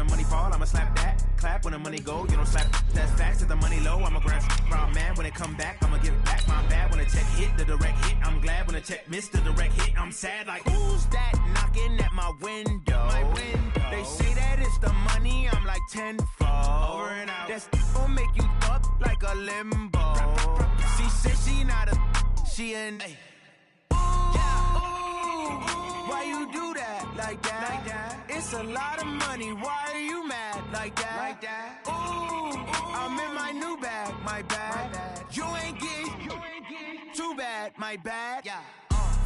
the money fall, I'ma slap that. Clap when the money go, you don't slap. That's fast at the money low, I'ma grab round man. When it come back, I'ma give it back. My bad when the check hit, the direct hit. I'm glad when the check missed the direct hit. I'm sad like, who's that knocking at my window? They say that it's the money, I'm like tenfold. Over and out. That's gon' make you up like a limbo. She said she not a, she an. Why you do that like that? It's a lot of money. Why are you mad like that? Ooh, I'm in my new bag, my bad. You ain't getting too bad, my bad.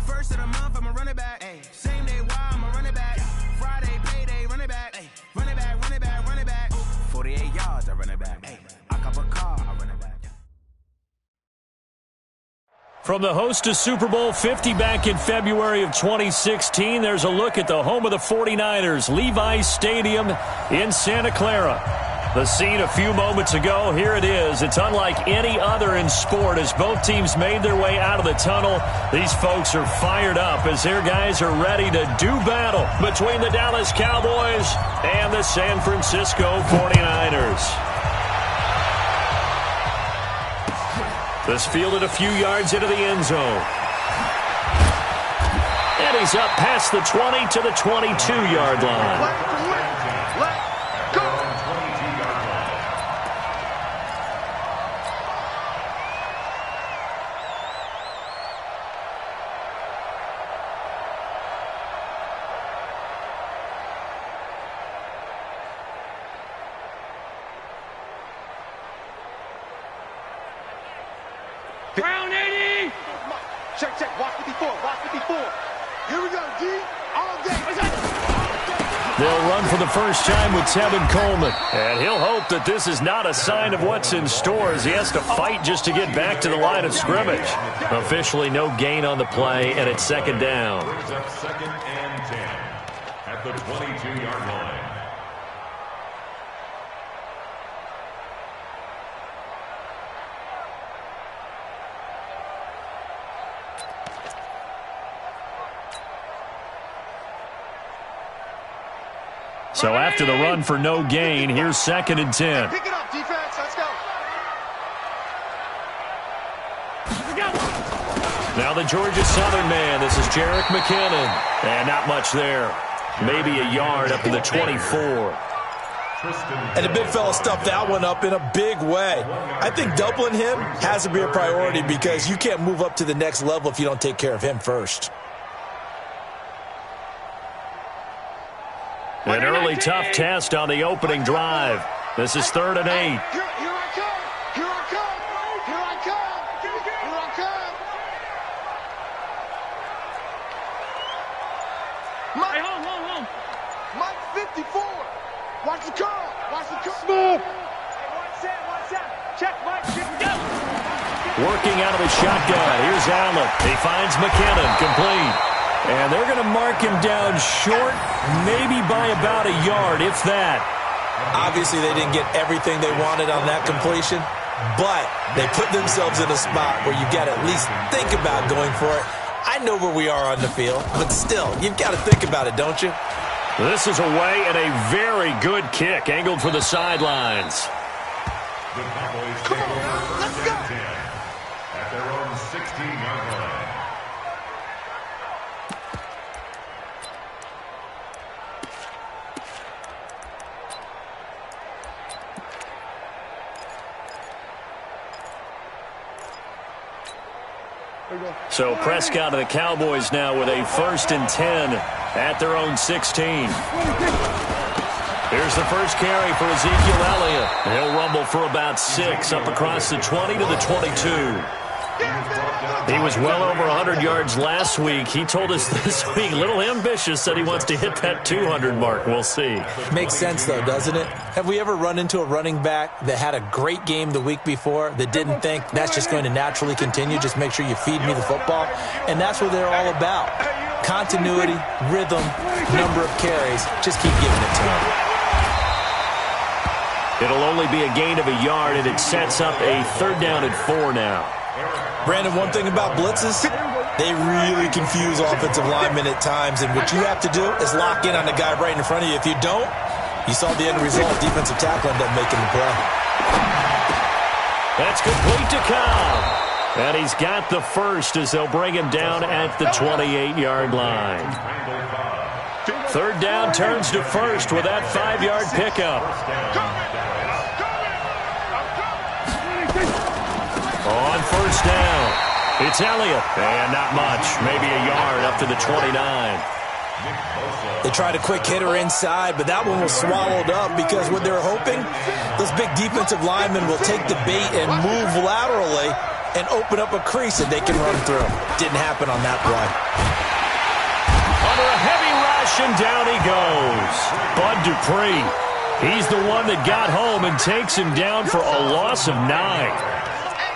First of the month, I'ma run it back. Same day, why I'ma run it back. Friday, payday, run it back. Run it back, run it back, run it back. 48 yards, I run it back. I cop a car, I run it back. From the host to Super Bowl 50 back in February of 2016, there's a look at the home of the 49ers, Levi's Stadium in Santa Clara. The scene a few moments ago, here it is. It's unlike any other in sport as both teams made their way out of the tunnel. These folks are fired up as their guys are ready to do battle between the Dallas Cowboys and the San Francisco 49ers. This fielded a few yards into the end zone. And he's up past the 20 to the 22-yard line. Ground 80! Check, watch 54, watch 54. Here we go, D, all day. They'll run for the first time with Tevin Coleman. And he'll hope that this is not a sign of what's in store as he has to fight just to get back to the line of scrimmage. Officially no gain on the play, and it's second down. Brings up 2nd and 10 at the 22-yard line. So after the run for no gain, here's 2nd and 10. Pick it up, defense. Let's go. Now the Georgia Southern man. This is Jerick McKinnon. And not much there. Maybe a yard up to the 24. And the big fella stuffed that one up in a big way. I think doubling him has to be a priority because you can't move up to the next level if you don't take care of him first. An early tough test on the opening drive. This is 3rd and 8. Here I come. Here I come. Here I come. Here I come. Mike, home. Mike 54. Watch the curl. Watch the curl. Smooth. Watch that. Check, Mike. Go. Working out of the shotgun. Here's Allen. He finds McKinnon. Complete. And they're going to mark him down short, maybe by about a yard, if that. Obviously, they didn't get everything they wanted on that completion, but they put themselves in a spot where you got to at least think about going for it. I know where we are on the field, but still, you've got to think about it, don't you? This is away and a very good kick, angled for the sidelines. The Cowboys take over 1st and 10 at their own 16-yard line. So Prescott and the Cowboys now with a 1st and 10 at their own 16. Here's the first carry for Ezekiel Elliott. He'll rumble for about 6 up across the 20 to the 22. He was well over 100 yards last week. He told us this week, a little ambitious, said he wants to hit that 200 mark. We'll see. Makes sense, though, doesn't it? Have we ever run into a running back that had a great game the week before that didn't think that's just going to naturally continue? Just make sure you feed me the football. And that's what they're all about. Continuity, rhythm, number of carries. Just keep giving it to them. It'll only be a gain of a yard, and it sets up a 3rd down and 4 now. Brandon, one thing about blitzes, they really confuse offensive linemen at times, and what you have to do is lock in on the guy right in front of you. If you don't, You saw the end result. Defensive tackle ended up making the play. That's complete to Cobb. And he's got the first as they'll bring him down at the 28-yard line. Third down turns to first with that 5-yard pickup. On first down, it's Elliott. And not much, maybe a yard up to the 29. They tried a quick hitter inside, but that one was swallowed up because what they're hoping, those big defensive linemen will take the bait and move laterally and open up a crease that they can run through. Didn't happen on that play. Under a heavy rush, and down he goes. Bud Dupree, he's the one that got home and takes him down for a loss of 9.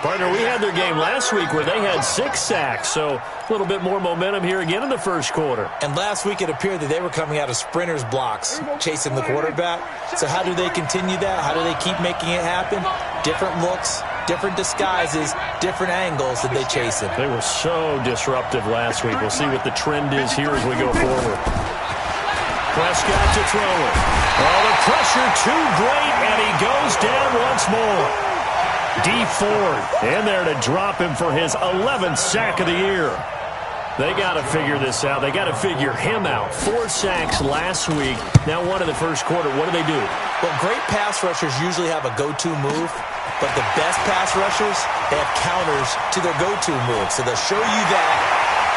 Partner, we had their game last week where they had 6 sacks, so a little bit more momentum here again in the first quarter. And last week it appeared that they were coming out of sprinters blocks, chasing the quarterback. So how do they continue that? How do they keep making it happen? Different looks, different disguises, different angles that they chase it. They were so disruptive last week. We'll see what the trend is here as we go forward. Prescott to throw it. Oh, the pressure too great, and he goes down once more. D Ford in there to drop him for his 11th sack of the year. They got to figure this out. They got to figure him out. 4 sacks last week. Now 1 in the first quarter. What do they do? Well, great pass rushers usually have a go-to move, but the best pass rushers, they have counters to their go-to move. So they'll show you that.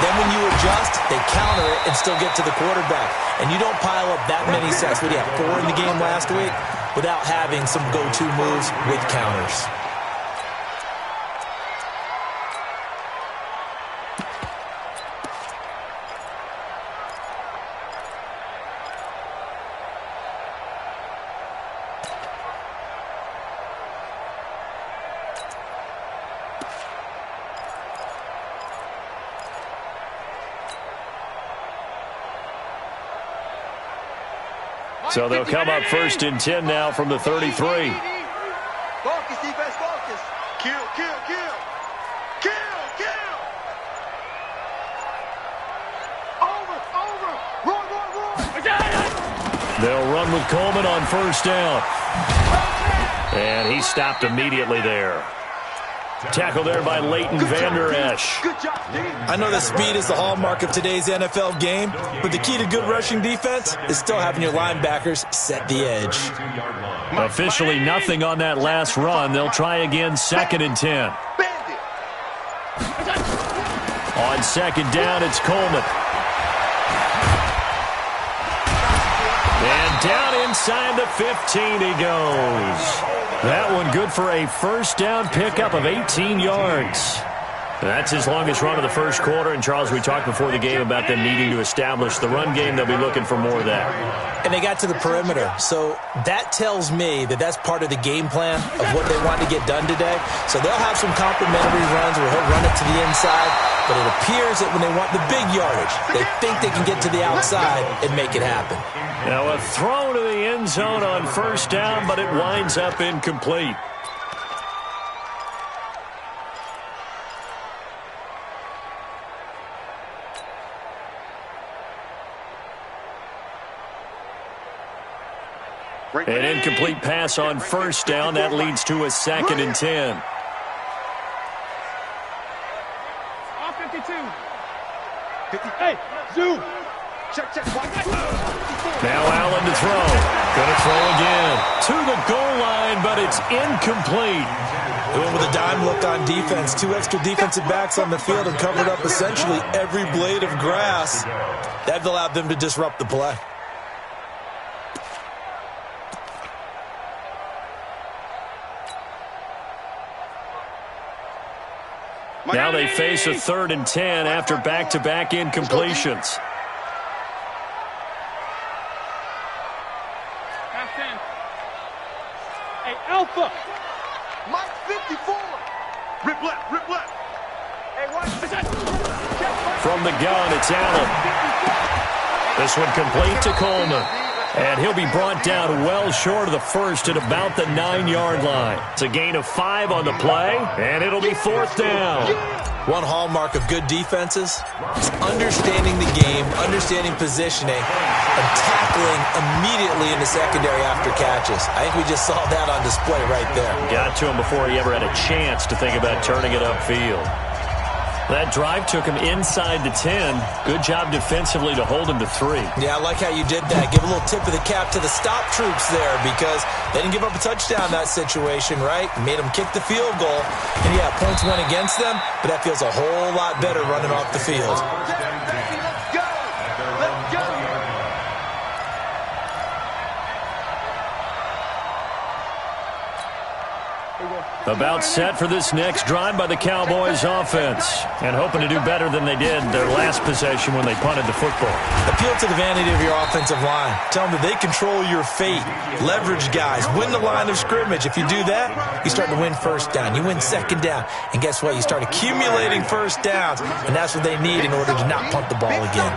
Then when you adjust, they counter it and still get to the quarterback. And you don't pile up that many sacks. What do you have, 4 in the game last week? Without having some go-to moves with counters. So they'll come up first and 10 now from the 33. Focus, defense, focus. Kill, kill, kill. Kill, kill. Over. Run. They'll run with Coleman on first down. And he stopped immediately there. Tackle there by Leighton Vander Esch. Good job, D. I know that speed is the hallmark of today's NFL game, but the key to good rushing defense is still having your linebackers set the edge. Officially nothing on that last run. They'll try again, 2nd and 10. On second down, it's Coleman. And down inside the 15 he goes. That one good for a first down pickup of 18 yards. That's his longest run of the first quarter. And, Charles, we talked before the game about them needing to establish the run game. They'll be looking for more of that. And they got to the perimeter. So that tells me that that's part of the game plan of what they want to get done today. So they'll have some complimentary runs where he'll run it to the inside. But it appears that when they want the big yardage, they think they can get to the outside and make it happen. Now a throw to the end zone on first down, but it winds up incomplete. An incomplete pass on first down. That leads to a 2nd and 10. Hey, zoom. Check. Now Allen to throw. Gonna throw again. To the goal line, but it's incomplete. They went with a dime look on defense. 2 extra defensive backs on the field and covered up essentially every blade of grass. That allowed them to disrupt the play. Now they face a 3rd and 10 after back-to-back incompletions. Hey, Alpha. Mike 54. Rip left. Hey, watch. From the gun, it's Allen. This one complete to Coleman. And he'll be brought down well short of the first at about the 9-yard line. It's a gain of 5 on the play, and it'll be 4th down. One hallmark of good defenses is understanding the game, understanding positioning, and tackling immediately in the secondary after catches. I think we just saw that on display right there. Got to him before he ever had a chance to think about turning it upfield. That drive took him inside the 10. Good job defensively to hold him to 3. Yeah, I like how you did that. Give a little tip of the cap to the stop troops there because they didn't give up a touchdown in that situation, right? Made them kick the field goal. And, yeah, points went against them, but that feels a whole lot better running off the field. About set for this next drive by the Cowboys offense. And hoping to do better than they did their last possession when they punted the football. Appeal to the vanity of your offensive line. Tell them that they control your fate. Leverage guys. Win the line of scrimmage. If you do that, you start to win first down. You win second down. And guess what? You start accumulating first downs. And that's what they need in order to not punt the ball again.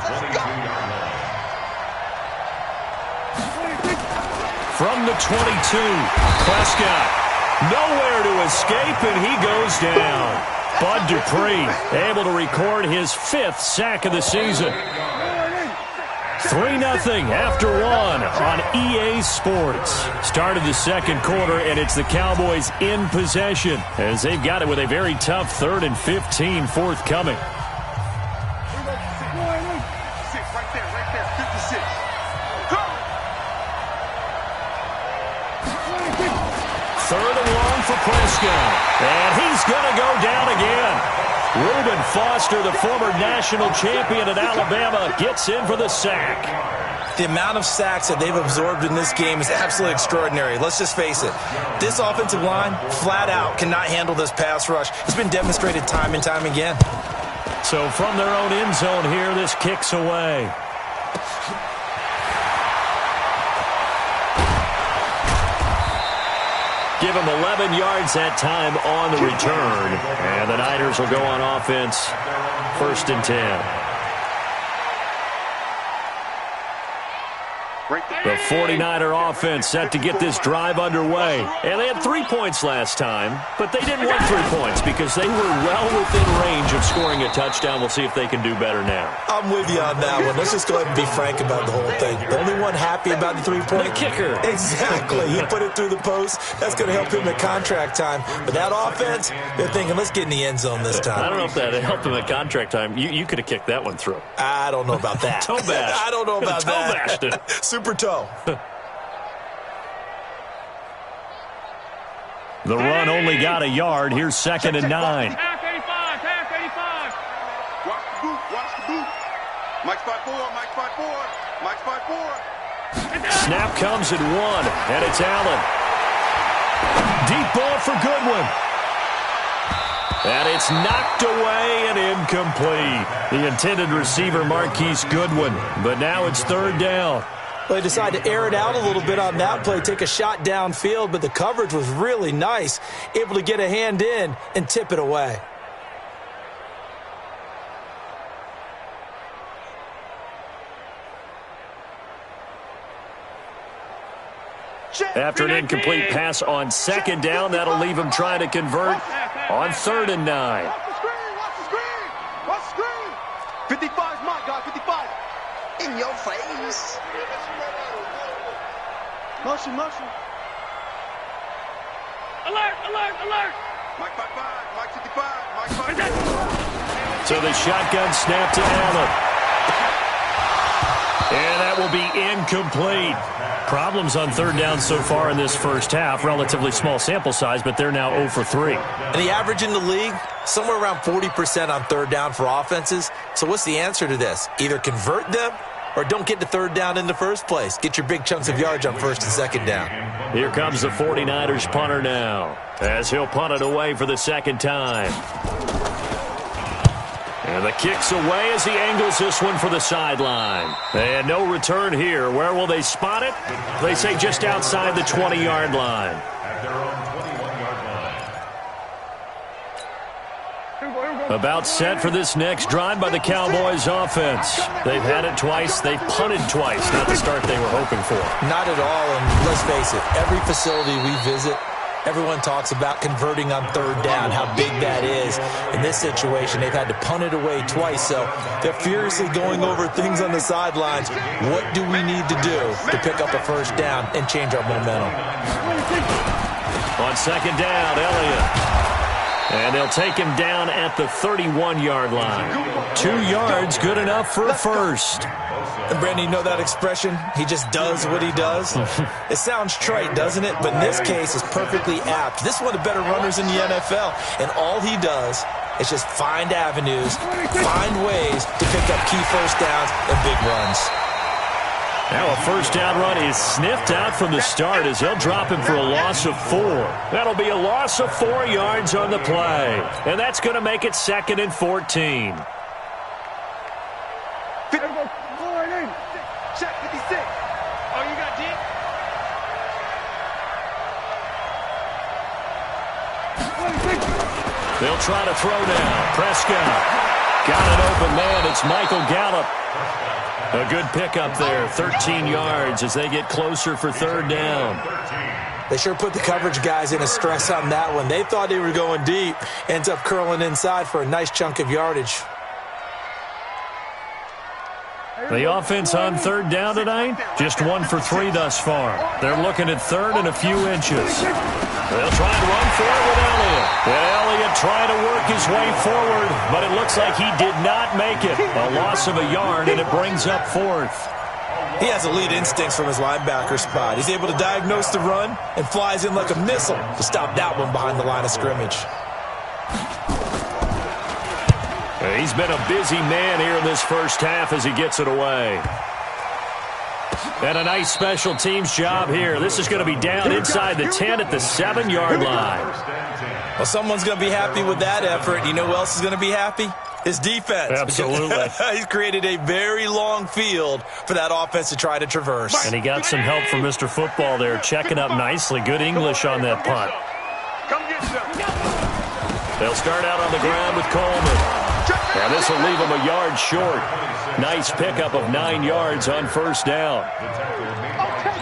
From the 22, Prescott. Nowhere to escape, and he goes down. Bud Dupree able to record his 5th sack of the season. 3-0 after 1 on EA Sports. Started the second quarter, and it's the Cowboys in possession as they've got it with a very tough 3rd and 15 forthcoming. For Prescott, and he's going to go down again. Reuben Foster, the former national champion at Alabama, gets in for the sack. The amount of sacks that they've absorbed in this game is absolutely extraordinary. Let's just face it. This offensive line, flat out, cannot handle this pass rush. It's been demonstrated time and time again. So from their own end zone here, this kicks away. Give him 11 yards that time on the return. And the Niners will go on offense, 1st and 10. The 49er offense set to get this drive underway. And they had 3 points last time, but they didn't want 3 points because they were well within range of scoring a touchdown. We'll see if they can do better now. I'm with you on that one. Let's just go ahead and be frank about the whole thing. The only one happy about the 3-point. The kicker. Exactly. He put it through the post. That's going to help him at contract time. But that offense, they're thinking, let's get in the end zone this time. I don't know if that helped him at contract time. You could have kicked that one through. I don't know about that. Toe bash. I don't know about toe that. Bashed it. Super toe. The run only got a yard. Here's 2nd and 9. Pack 85, pack 85. Watch the boot, watch the boot. Mike's 5-4, Mike's 5-4, Mike's 5-4. Snap comes at 1, and it's Allen. Deep ball for Goodwin. And it's knocked away and incomplete. The intended receiver, Marquise Goodwin. But now it's 3rd down. Well, they decided to air it out a little bit on that play, take a shot downfield, but the coverage was really nice, able to get a hand in and tip it away. After an incomplete pass on 2nd down, that'll leave him trying to convert on 3rd and 9. Watch the screen, watch the screen, watch the screen. 55's my guy, 55. In your face. Motion, motion. Alert, alert, alert. Mike 55, Mike 55, Mike 55. So the shotgun snap to Allen. And that will be incomplete. Problems on 3rd down so far in this first half. Relatively small sample size, but they're now 0 for 3. And the average in the league, somewhere around 40% on 3rd down for offenses. So what's the answer to this? Either convert them or don't get to 3rd down in the first place. Get your big chunks of yards on 1st and 2nd down. Here comes the 49ers punter now, as he'll punt it away for the 2nd time. And the kick's away as he angles this one for the sideline. And no return here. Where will they spot it? They say just outside the 20-yard line. At their own 21-yard line. About set for this next drive by the Cowboys offense. They've had it twice. They've punted twice. Not the start they were hoping for. Not at all, and let's face it, every facility we visit, Everyone talks about converting on third down, how big that is. In this situation, they've had to punt it away twice, so they're furiously going over things on the sidelines. What do we need to do to pick up a first down and change our momentum? On second down, Elliott. And they'll take him down at the 31-yard line. 2 yards, good enough for a first. And Brandon, you know that expression? He just does what he does? It sounds trite, doesn't it? But in this case, it's perfectly apt. This is one of the better runners in the NFL. And all he does is just find avenues, find ways to pick up key first downs and big runs. Now a first down run is sniffed out from the start as they'll drop him for a loss of 4. That'll be a loss of 4 yards on the play. And that's going to make it 2nd and 14. Check 56. Oh, you got deep? They'll try to throw now. Prescott got an open man. It's Michael Gallup. A good pickup there, 13 yards as they get closer for third down. They sure put the coverage guys in a stress on that one. They thought they were going deep. Ends up curling inside for a nice chunk of yardage. The offense on third down tonight, just 1 for 3 thus far. They're looking at third and a few inches. They'll try and run for it with Elliott. And Elliott trying to work his way forward, but it looks like he did not make it. A loss of a yard, and it brings up 4th. He has elite instincts from his linebacker spot. He's able to diagnose the run and flies in like a missile to stop that one behind the line of scrimmage. He's been a busy man here in this first half as he gets it away. And a nice special teams job here. This is going to be down inside the 10 at the 7-yard line. Well, someone's going to be happy with that effort. You know who else is going to be happy? His defense. Absolutely. He's created a very long field for that offense to try to traverse. And he got some help from Mr. Football there, checking up nicely. Good English on that punt. Come get some. They'll start out on the ground with Coleman. And this will leave him a yard short. Nice pickup of 9 yards on first down.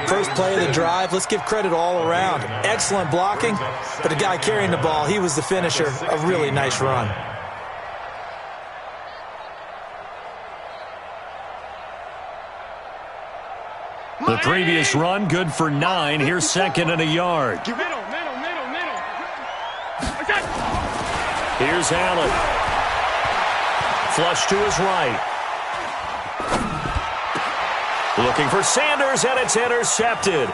First play of the drive, let's give credit all around. Excellent blocking, but the guy carrying the ball, he was the finisher. A really nice run. The previous run, good for 9. Here's 2nd and a yard. Middle. Here's Allen. Flush to his right. Looking for Sanders, and it's intercepted.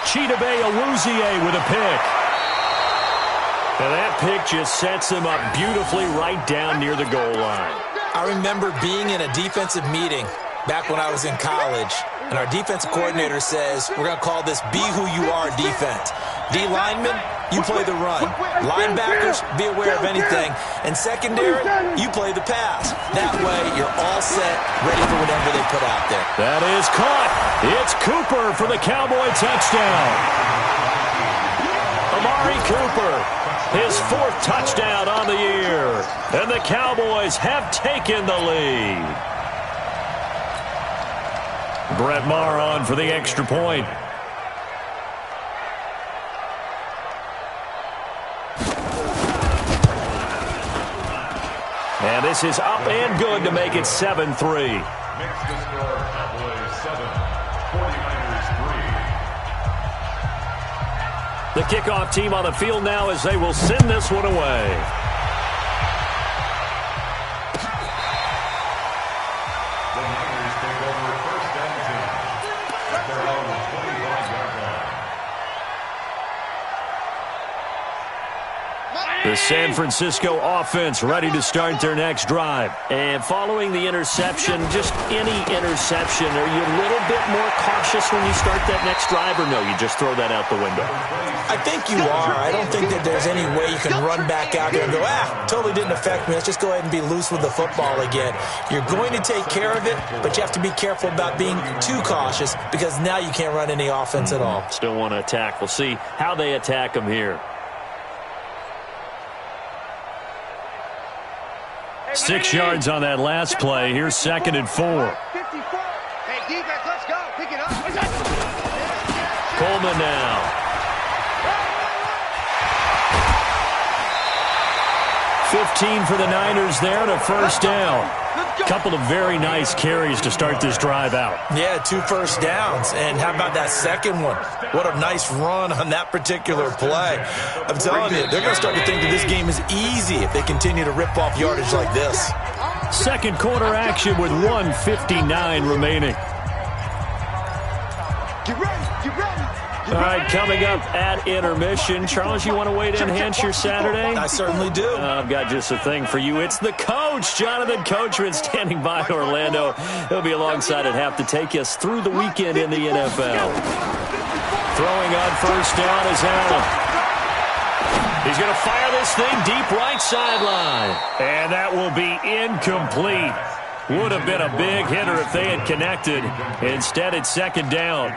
Chidobe Awuzie with a pick. And that pick just sets him up beautifully right down near the goal line. I remember being in a defensive meeting back when I was in college, and our defensive coordinator says, we're going to call this Be Who You Are defense. D linemen, you play the run. Linebackers, be aware of anything. And secondary, you play the pass. That way, you're all set, ready for whatever they put out there. That is caught. It's Cooper for the Cowboy touchdown. Amari Cooper, his 4th touchdown on the year. And the Cowboys have taken the lead. Brett Maher on for the extra point. And this is up and good to make it 7-3. Makes the score Cowboys 7, 49ers 3. The kickoff team on the field now as they will send this one away. The Niners take over 1st and 10 at their own 25-yard line. The San Francisco offense ready to start their next drive. And following the interception, just any interception, are you a little bit more cautious when you start that next drive, or no, you just throw that out the window? I think you are. I don't think that there's any way you can run back out there and go, totally didn't affect me. Let's just go ahead and be loose with the football again. You're going to take care of it, but you have to be careful about being too cautious because now you can't run any offense at all. Still want to attack. We'll see how they attack them here. 6 yards on that last play. Here's 2nd and 4. 54. Hey, defense, let's go. Pick it up. Coleman now. 15 for the Niners there to first down. A couple of very nice carries to start this drive out. Yeah, 2 first downs. And how about that second one? What a nice run on that particular play. I'm telling you, they're going to start to think that this game is easy if they continue to rip off yardage like this. Second quarter action with 1:59 remaining. Get ready, get ready. All right, coming up at intermission. Charles, you want to wait to enhance your Saturday? I certainly do. I've got just a thing for you. It's the coach, Jonathan Coachman, standing by Orlando. He'll be alongside at half to take us through the weekend in the NFL. Throwing on first down is Allen. He's going to fire this thing deep right sideline. And that will be incomplete. Would have been a big hitter if they had connected. Instead, it's second down.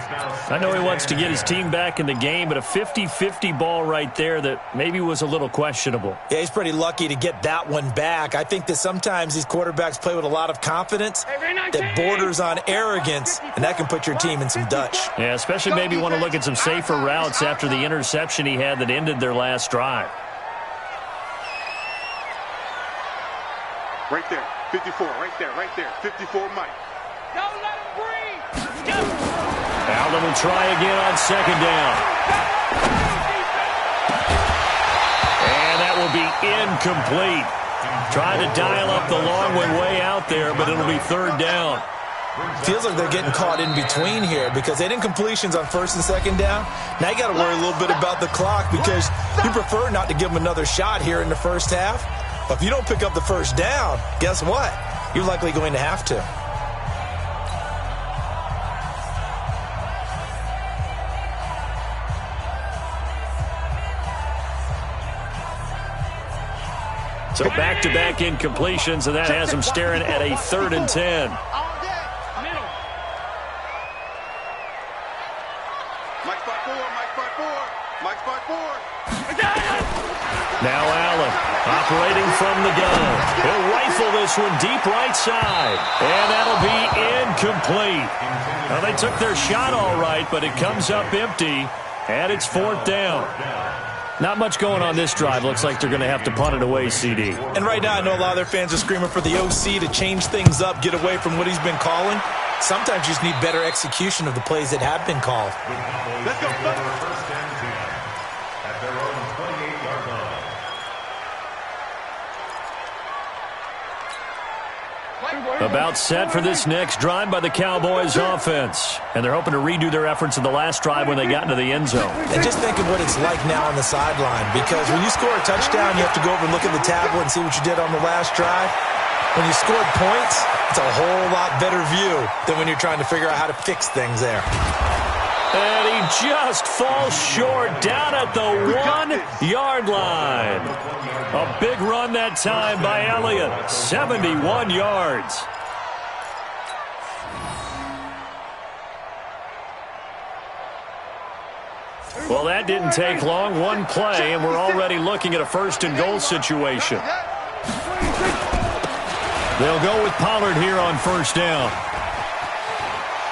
I know he wants to get his team back in the game, but a 50-50 ball right there that maybe was a little questionable. Yeah, he's pretty lucky to get that one back. I think that sometimes these quarterbacks play with a lot of confidence that borders on arrogance, and that can put your team in some Dutch. Yeah, especially maybe want to look at some safer routes after the interception he had that ended their last drive. Right there, 54, right there, 54, Mike. Don't let him breathe. Go. Allen will try again on second down. And that will be incomplete. Trying to dial up the long one way out there, but it'll be third down. Feels like they're getting caught in between here because they didn't completions on first and second down. Now you got to worry a little bit about the clock because you prefer not to give them another shot here in the first half. But if you don't pick up the first down, guess what? You're likely going to have to. So back-to-back incompletions, and that has them staring at a 3rd and 10. Now Allen operating from the gun. He'll rifle this one deep right side. And that'll be incomplete. Now they took their shot all right, but it comes up empty. And it's 4th down. Not much going on this drive. Looks like they're going to have to punt it away, CD. And right now I know a lot of their fans are screaming for the OC to change things up, get away from what he's been calling. Sometimes you just need better execution of the plays that have been called. Let's go. First and 10 at their own 28-yard line. About set for this next drive by the Cowboys offense. And they're hoping to redo their efforts in the last drive when they got into the end zone. And just think of what it's like now on the sideline, because when you score a touchdown, you have to go over and look at the tablet and see what you did on the last drive. When you scored points, it's a whole lot better view than when you're trying to figure out how to fix things there. And he just falls short down at the 1-yard line. A big run that time by Elliott, 71 yards. Well, that didn't take long. One play, and we're already looking at a 1st and goal situation. They'll go with Pollard here on first down.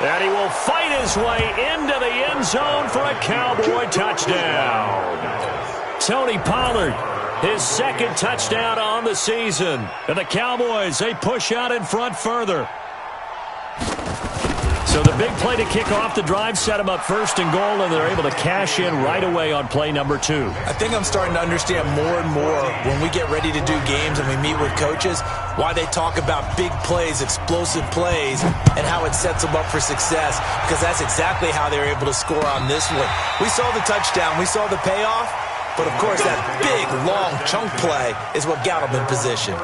And he will fight his way into the end zone for a Cowboy touchdown. Tony Pollard, his 2nd touchdown on the season. And the Cowboys, they push out in front further. So the big play to kick off the drive set them up 1st and goal, and they're able to cash in right away on play number 2. I think I'm starting to understand more and more when we get ready to do games and we meet with coaches why they talk about big plays, explosive plays, and how it sets them up for success, because that's exactly how they were able to score on this one. We saw the touchdown. We saw the payoff. But, of course, that big, long chunk play is what got them in position.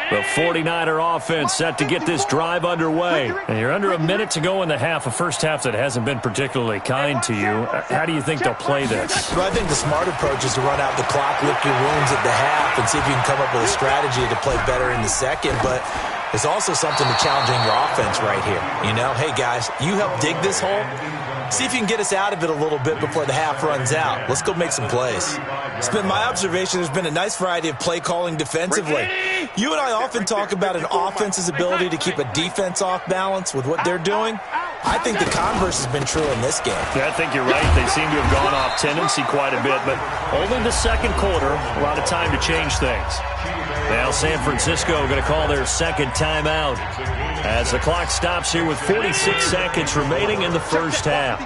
The 49er offense set to get this drive underway. And you're under a minute to go in the half, a first half that hasn't been particularly kind to you. How do you think they'll play this? Well, I think the smart approach is to run out the clock, lick your wounds at the half, and see if you can come up with a strategy to play better in the second. But there's also something to challenging your offense right here. You know, hey, guys, you help dig this hole. See if you can get us out of it a little bit before the half runs out. Let's go make some plays. It's been my observation there's been a nice variety of play calling defensively. You and I often talk about an offense's ability to keep a defense off balance with what they're doing. I think the converse has been true in this game. Yeah, I think you're right. They seem to have gone off tendency quite a bit, but only the second quarter, a lot of time to change things. Now San Francisco going to call their second timeout as the clock stops here with 46 seconds remaining in the first half.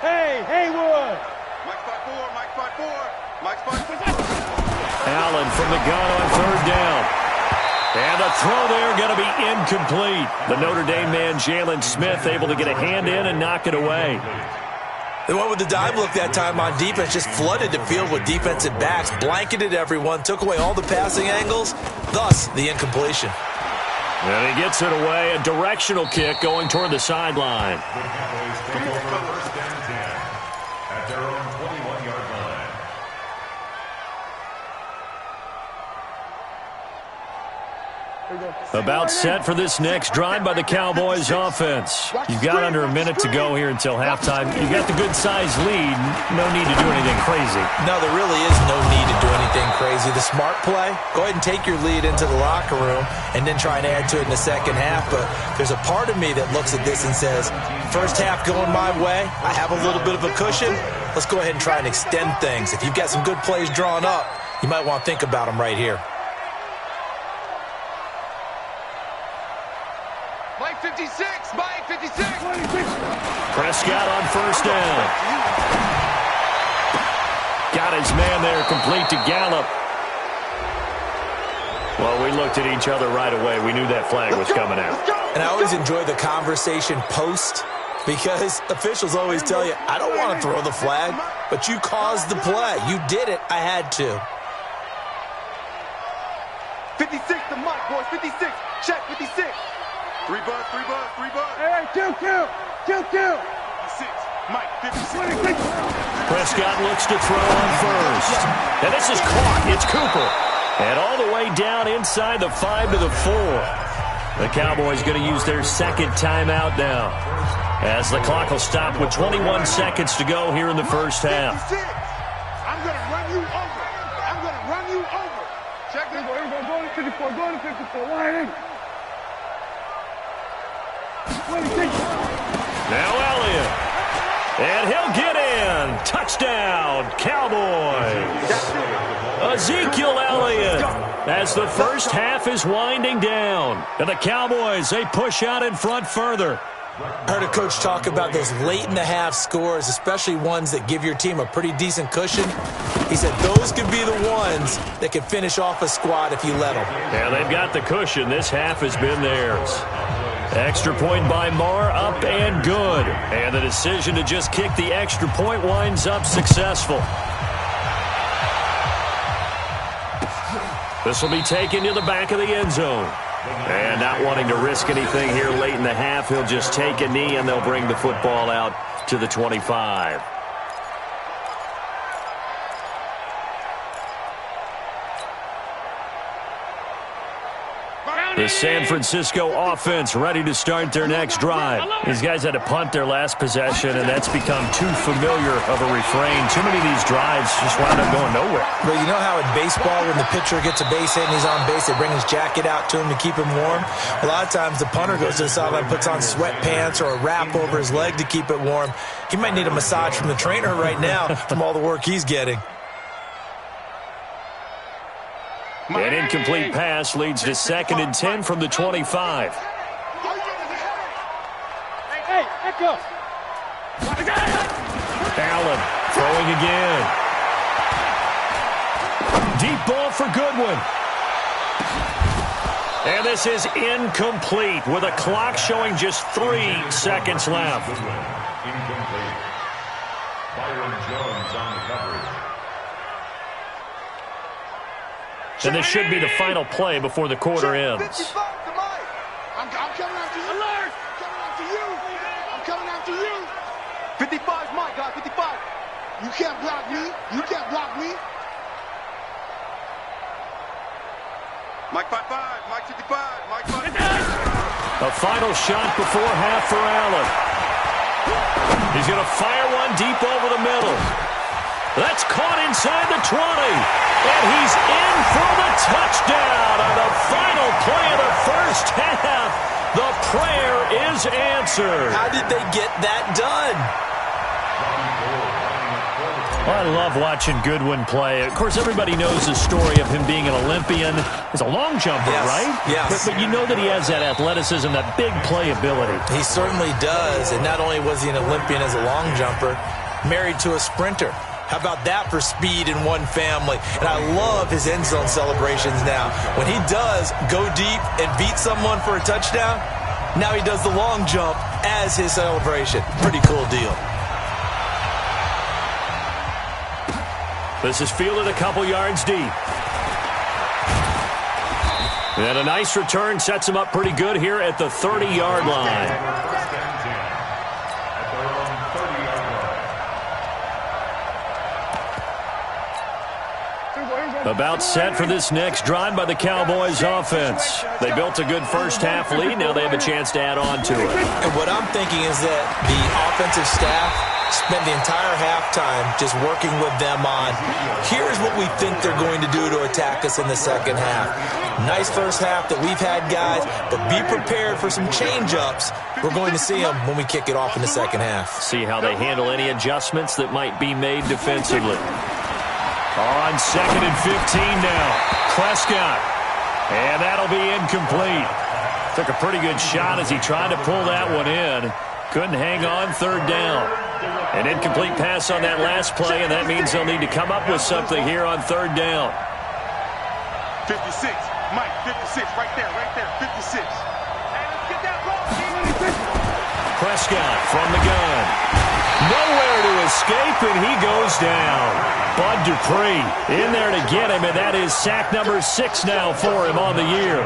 Hey, Haywood! Allen from the gun on third down. And the throw there going to be incomplete. The Notre Dame man, Jalen Smith, able to get a hand in and knock it away. They went with the dive look that time on defense, just flooded the field with defensive backs, blanketed everyone, took away all the passing angles, thus the incompletion. And he gets it away, a directional kick going toward the sideline. The Cowboys take over first and 10 at their own 21-yard line. About set for this next drive by the Cowboys offense. You've got under a minute to go here until halftime. You've got the good-sized lead. No need to do anything crazy. No, there really is no need to do anything crazy. The smart play, go ahead and take your lead into the locker room and then try and add to it in the second half. But there's a part of me that looks at this and says, first half going my way, I have a little bit of a cushion. Let's go ahead and try and extend things. If you've got some good plays drawn up, you might want to think about them right here. Mike 56! Mike 56! Prescott on first down. Got his man there, complete to Gallup. Well, we looked at each other right away. We knew that flag was coming out. And I always enjoy the conversation post because officials always tell you, I don't want to throw the flag, but you caused the play. You did it. I had to. 56 to Mike, boys. 56. Check 56. 3 bucks, 3 bucks, 3 bucks. Hey, kill. 56. Mike, 56. Prescott looks to throw on first. And this is caught. It's Cooper. And all the way down inside the 5 to the 4. The Cowboys going to use their second timeout now, as the clock will stop with 21 seconds to go here in the first half. I'm going to run you over. Check this. Go to 54. Line in. Now Elliott. And he'll get in. Touchdown, Cowboys. Ezekiel Elliott, as the first half is winding down. And the Cowboys, they push out in front further. I heard a coach talk about those late-in-the-half scores, especially ones that give your team a pretty decent cushion. He said those could be the ones that could finish off a squad if you let them. Yeah, they've got the cushion. This half has been theirs. Extra point by Marr, up and good. And the decision to just kick the extra point winds up successful. This will be taken to the back of the end zone. And not wanting to risk anything here late in the half, he'll just take a knee and they'll bring the football out to the 25. The San Francisco offense ready to start their next drive. These guys had to punt their last possession, and that's become too familiar of a refrain. Too many of these drives just wound up going nowhere. But you know how in baseball, when the pitcher gets a base hit and he's on base, they bring his jacket out to him to keep him warm? A lot of times the punter goes to the sideline, puts on sweatpants or a wrap over his leg to keep it warm. He might need a massage from the trainer right now from all the work he's getting. An incomplete pass leads to 2nd and 10 from the 25. Hey, echo. Allen throwing again. Deep ball for Goodwin. And this is incomplete with a clock showing just 3 seconds left. Incomplete. Byron Jones on the coverage. And this should be the final play before the quarter ends. 55 to Mike. I'm coming after you. Alert! I'm coming after you. 55 is Mike, guys. 55. You can't block me. Mike 5-5, Mike 55, Mike 5. A final shot before half for Allen. He's going to fire one deep over the middle. That's caught inside the 20. And he's in for the touchdown on the final play of the first half. The prayer is answered. How did they get that done? Well, I love watching Goodwin play. Of course, everybody knows the story of him being an Olympian. He's a long jumper, yes, right? Yes. But you know that he has that athleticism, that big playability. He certainly does. And not only was he an Olympian as a long jumper, married to a sprinter. How about that for speed in one family? And I love his end zone celebrations now. When he does go deep and beat someone for a touchdown, now he does the long jump as his celebration. Pretty cool deal. This is fielded a couple yards deep. And a nice return sets him up pretty good here at the 30-yard line. About set for this next drive by the Cowboys offense. They built a good first half lead. Now they have a chance to add on to it. And what I'm thinking is that the offensive staff spent the entire halftime just working with them on, here's what we think they're going to do to attack us in the second half. Nice first half that we've had, guys, but be prepared for some change-ups. We're going to see them when we kick it off in the second half. See how they handle any adjustments that might be made defensively. On 2nd and 15 now. Prescott. And that'll be incomplete. Took a pretty good shot as he tried to pull that one in. Couldn't hang on 3rd down. An incomplete pass on that last play, and that means they'll need to come up with something here on 3rd down. 56, Mike, 56, right there, 56. Hey, let's get that ball. Prescott from the gun. Nowhere to escape, and he goes down. Bud Dupree in there to get him, and that is sack number 6 now for him on the year.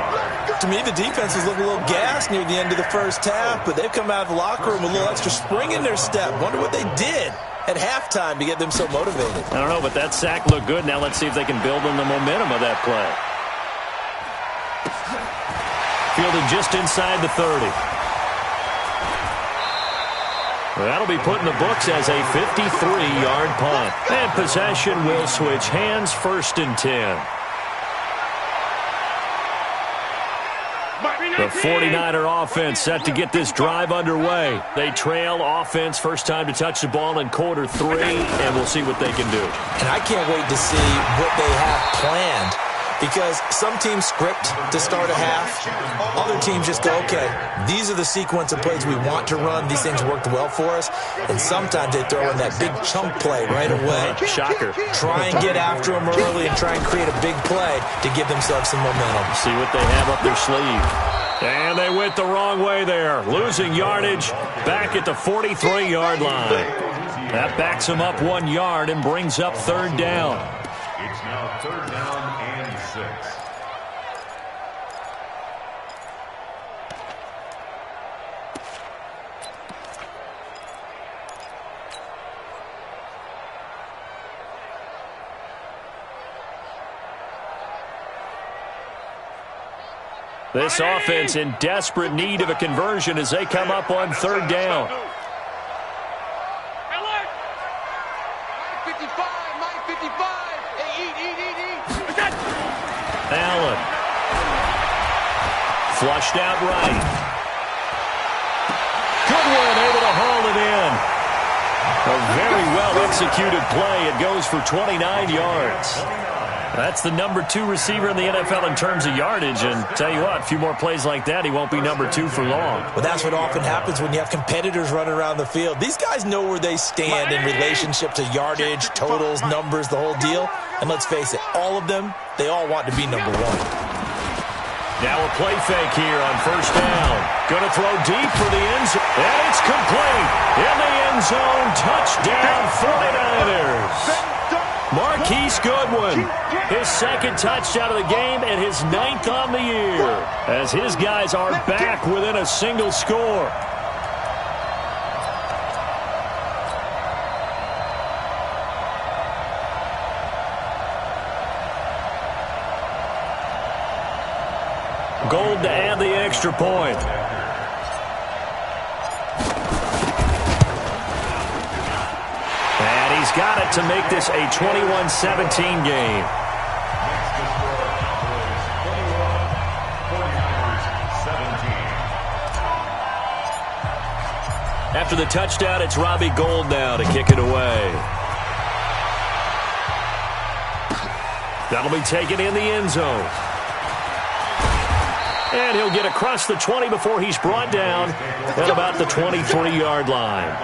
To me, the defense is looking a little gassed near the end of the first half, but they've come out of the locker room with a little extra spring in their step. Wonder what they did at halftime to get them so motivated. I don't know, but that sack looked good. Now let's see if they can build on the momentum of that play. Fielded just inside the 30. That'll be put in the books as a 53-yard punt. And possession will switch hands, 1st and 10. The 49er offense set to get this drive underway. They trail offense, first time to touch the ball in quarter 3, and we'll see what they can do. And I can't wait to see what they have planned, because some teams script to start a half. Other teams just go, okay, these are the sequence of plays we want to run. These things worked well for us. And sometimes they throw in that big chunk play right away. Shocker. Try and get after them early and try and create a big play to give themselves some momentum. See what they have up their sleeve. And they went the wrong way there. Losing yardage back at the 43-yard line. That backs them up 1 yard and brings up 3rd down. It's now 3rd down and 6. This offense in desperate need of a conversion as they come up on 3rd down. Allen. Flushed out right. Goodwin able to haul it in. A very well-executed play. It goes for 29 yards. That's the number 2 receiver in the NFL in terms of yardage, and tell you what, a few more plays like that, he won't be number 2 for long. Well, that's what often happens when you have competitors running around the field. These guys know where they stand in relationship to yardage, totals, numbers, the whole deal. And let's face it, all of them, they all want to be number 1. Now a play fake here on 1st down. Going to throw deep for the end zone, and it's complete. In the end zone, touchdown 49ers. Marquise Goodwin, his 2nd touchdown of the game and his 9th on the year, as his guys are back within a single score. Gold to add the extra point. And he's got it to make this a 21-17 game. After the touchdown, it's Robbie Gould now to kick it away. That'll be taken in the end zone. And he'll get across the 20 before he's brought down at about the 23-yard line.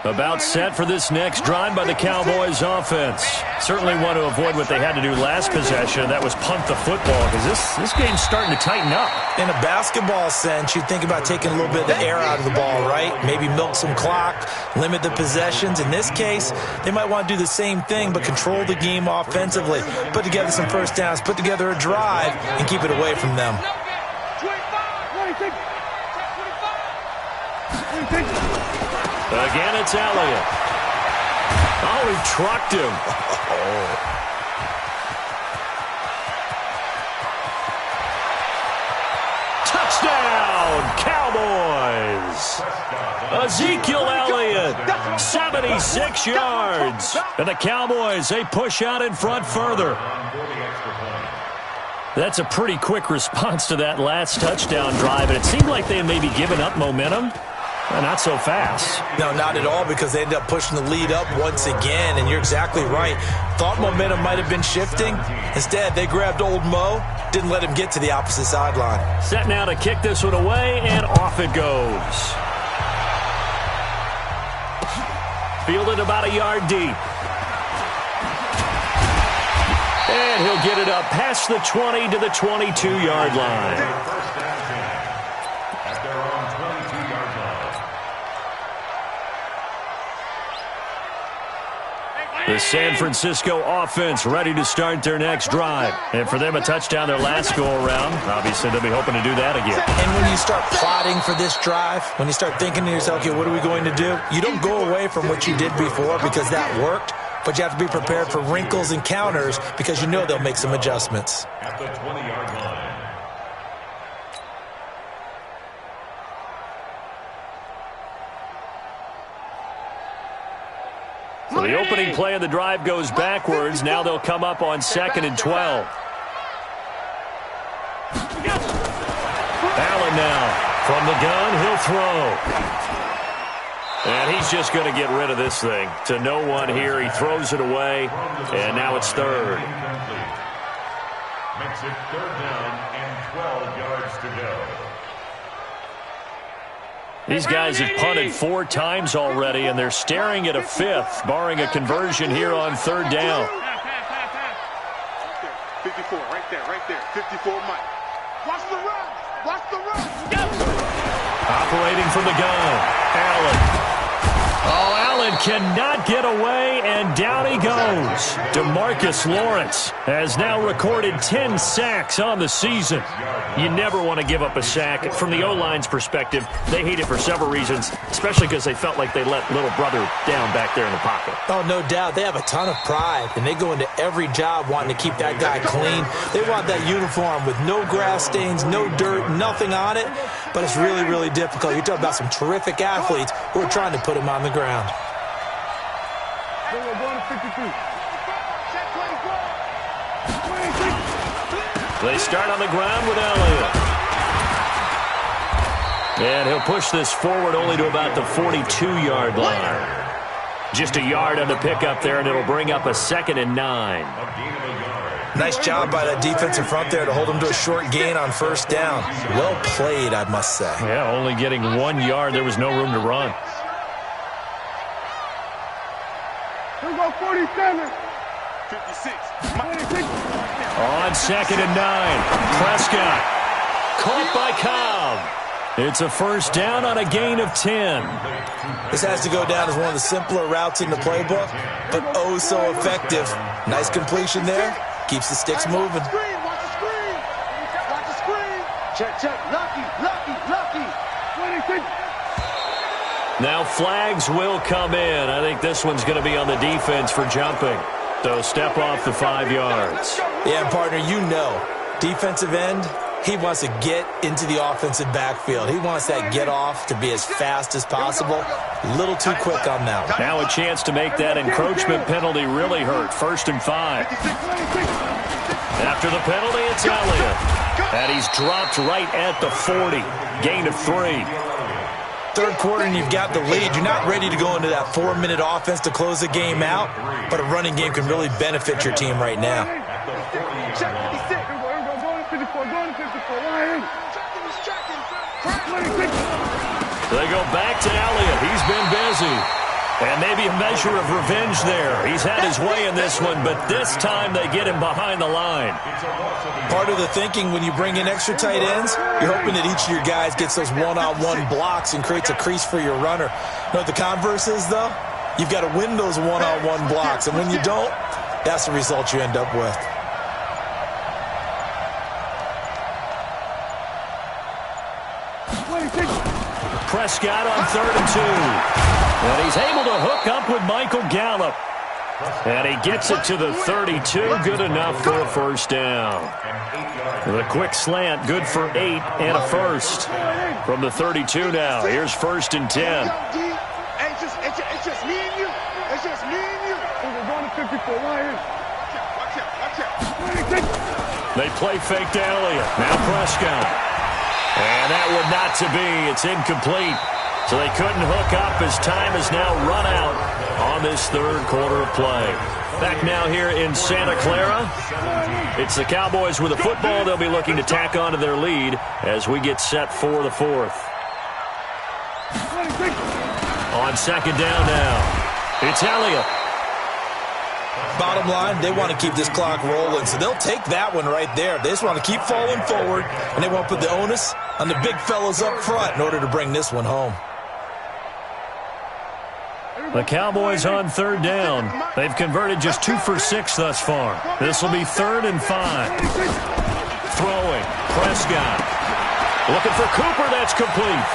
About set for this next drive by the Cowboys offense. Certainly want to avoid what they had to do last possession. That was punt the football, because this game's starting to tighten up. In a basketball sense, you think about taking a little bit of the air out of the ball, right? Maybe milk some clock, limit the possessions. In this case, they might want to do the same thing, but control the game offensively. Put together some first downs, put together a drive, and keep it away from them. Again, it's Elliott. Oh, he trucked him. Touchdown, Cowboys. Ezekiel Elliott, 76 yards. And the Cowboys, they push out in front further. That's a pretty quick response to that last touchdown drive, and it seemed like they had maybe given up momentum. Not so fast. No, not at all, because they ended up pushing the lead up once again, and you're exactly right. Thought momentum might have been shifting. Instead, they grabbed old Mo, didn't let him get to the opposite sideline. Set now to kick this one away, and off it goes. Fielded about a yard deep. And he'll get it up past the 20 to the 22-yard line. The San Francisco offense ready to start their next drive. And for them, a touchdown their last go-around. Obviously, they'll be hoping to do that again. And when you start plotting for this drive, when you start thinking to yourself, okay, what are we going to do? You don't go away from what you did before because that worked, but you have to be prepared for wrinkles and counters because you know they'll make some adjustments. At the 20-yard line. So the opening play of the drive goes backwards. Now they'll come up on 2nd and 12. Allen now from the gun. He'll throw. And he's just going to get rid of this thing. To no one here. He throws it away. And now it's third. Makes it 3rd down and 12 yards to go. These guys have punted 4 times already, and they're staring at a 5th, barring a conversion here on 3rd down. 54, right there. 54, Mike. Watch the run. Watch the run. Operating from the gun, Allen. Oh, Allen cannot get away, and down he goes. DeMarcus Lawrence has now recorded 10 sacks on the season. You never want to give up a sack. From the O-line's perspective, they hate it for several reasons, especially because they felt like they let little brother down back there in the pocket. Oh, no doubt. They have a ton of pride, and they go into every job wanting to keep that guy clean. They want that uniform with no grass stains, no dirt, nothing on it, but it's really, really difficult. You're talking about some terrific athletes who are trying to put him on the ground. They start on the ground with Elliott. And he'll push this forward only to about the 42-yard line. Just a yard on the pickup there, and it'll bring up a 2nd and 9. Nice job by that defensive front there to hold him to a short gain on 1st down. Well played, I must say. Yeah, only getting 1 yard. There was no room to run. Here we go, 47. 56. On 2nd and 9. Prescott caught by Cobb. It's a 1st down on a gain of 10. This has to go down as one of the simpler routes in the playbook, but oh so effective. Nice completion there. Keeps the sticks moving. Watch the screen. Watch the screen. Check. Lucky. 26. Now flags will come in. I think this one's going to be on the defense for jumping. So step off the 5 yards. Yeah, partner, you know, defensive end, he wants to get into the offensive backfield. He wants that get off to be as fast as possible. A little too quick on that one. Now a chance to make that encroachment penalty really hurt. 1st and 5. After the penalty, it's Elliott. And he's dropped right at the 40. Gain of 3. Third quarter and you've got the lead. You're not ready to go into that 4-minute offense to close the game out, but a running game can really benefit your team right now. They go back to Elliott. He's been busy. And maybe a measure of revenge there. He's had his way in this one, but this time they get him behind the line. Part of the thinking when you bring in extra tight ends, you're hoping that each of your guys gets those one-on-one blocks and creates a crease for your runner. You know what the converse is, though? You've got to win those one-on-one blocks, and when you don't, that's the result you end up with. Prescott on 3rd and 2. And he's able to hook up with Michael Gallup. And he gets it to the 32. Good enough for a first down. The quick slant, good for 8 and a first. From the 32 now, here's 1st and 10. It's just me and you. It's just me and you. We're going to 54. Watch out. They play fake to Elliott. Now Prescott. And that would not to be. It's incomplete. So they couldn't hook up as time has now run out on this third quarter of play. Back now here in Santa Clara. It's the Cowboys with the football. They'll be looking to tack on to their lead as we get set for the 4th. On 2nd down now, it's Elliott. Bottom line, they want to keep this clock rolling, so they'll take that one right there. They just want to keep falling forward, and they want to put the onus on the big fellas up front in order to bring this one home. The Cowboys on 3rd down. They've converted just 2 for 6 thus far. This will be 3rd and 5. Throwing, Prescott. Looking for Cooper, that's complete.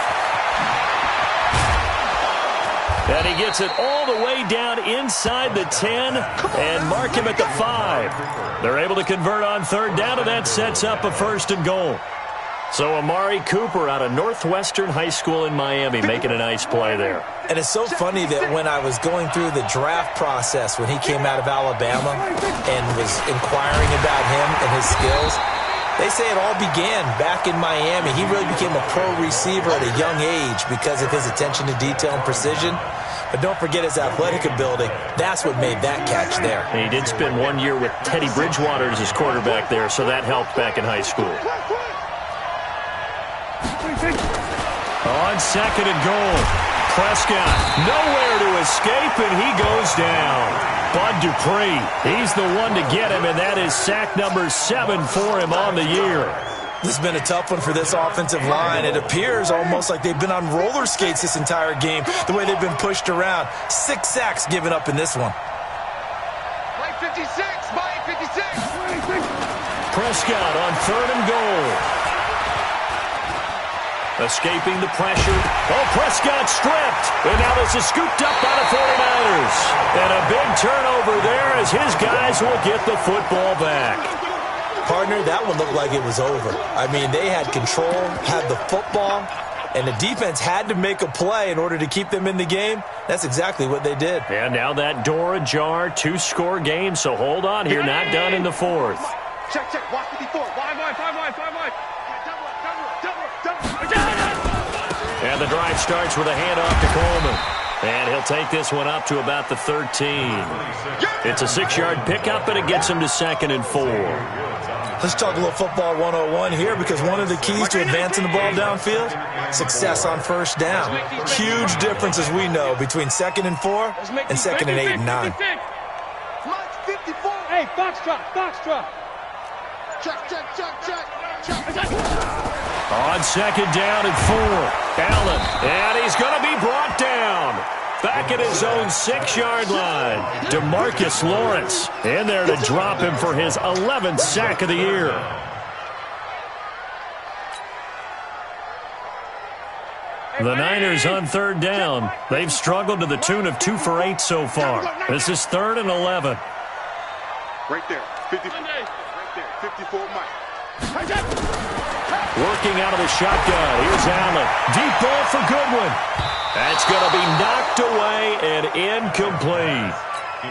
And he gets it all the way down inside the 10 and mark him at the 5. They're able to convert on 3rd down, and that sets up a 1st and goal. So Amari Cooper out of Northwestern High School in Miami making a nice play there. And it's so funny that when I was going through the draft process when he came out of Alabama and was inquiring about him and his skills, they say it all began back in Miami. He really became a pro receiver at a young age because of his attention to detail and precision. But don't forget his athletic ability. That's what made that catch there. He did spend 1 year with Teddy Bridgewater as his quarterback there, so that helped back in high school. On 2nd and goal, Prescott nowhere to escape, and he goes down. Bud Dupree, he's the one to get him, and that is sack number 7 for him on the year. This has been a tough one for this offensive line. It appears almost like they've been on roller skates this entire game, the way they've been pushed around. 6 sacks given up in this one. Mike 56, Mike 56. Prescott on 3rd and goal. Escaping the pressure. Oh, Prescott stripped. And now this is scooped up by the 49ers. And a big turnover there as his guys will get the football back. Partner, that one looked like it was over. I mean, they had control, had the football, and the defense had to make a play in order to keep them in the game. That's exactly what they did. And now that door ajar, 2-score game, so hold on here, not done in the 4th. Check, watch 54. 5 wide. And the drive starts with a handoff to Coleman. And he'll take this one up to about the 13. It's a 6-yard pickup, and it gets him to 2nd and 4. Let's talk a little football 101 here, because one of the keys to advancing the ball downfield, success on 1st down. Huge difference, as we know, between 2nd and 4 and 2nd and 8 and 9. 54. Hey, Foxtrot. Check. On 2nd down and 4, Allen, and he's going to be brought down. Back at his own 6-yard line. DeMarcus Lawrence in there to drop him for his 11th sack of the year. The Niners on third down. They've struggled to the tune of 2 for 8 so far. This is 3rd and 11. Right there. 50. Right there. 54, Mike. Working out of the shotgun. Here's Allen. Deep ball for Goodwin. That's going to be knocked away and incomplete.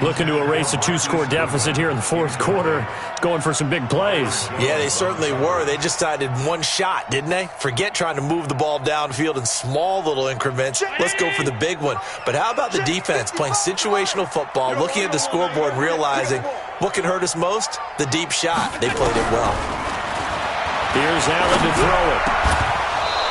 Looking to erase a 2-score deficit here in the 4th quarter. Going for some big plays. Yeah, they certainly were. They just decided one shot, didn't they? Forget trying to move the ball downfield in small little increments. Let's go for the big one. But how about the defense playing situational football, looking at the scoreboard and realizing what can hurt us most? The deep shot. They played it well. Here's Allen to throw it.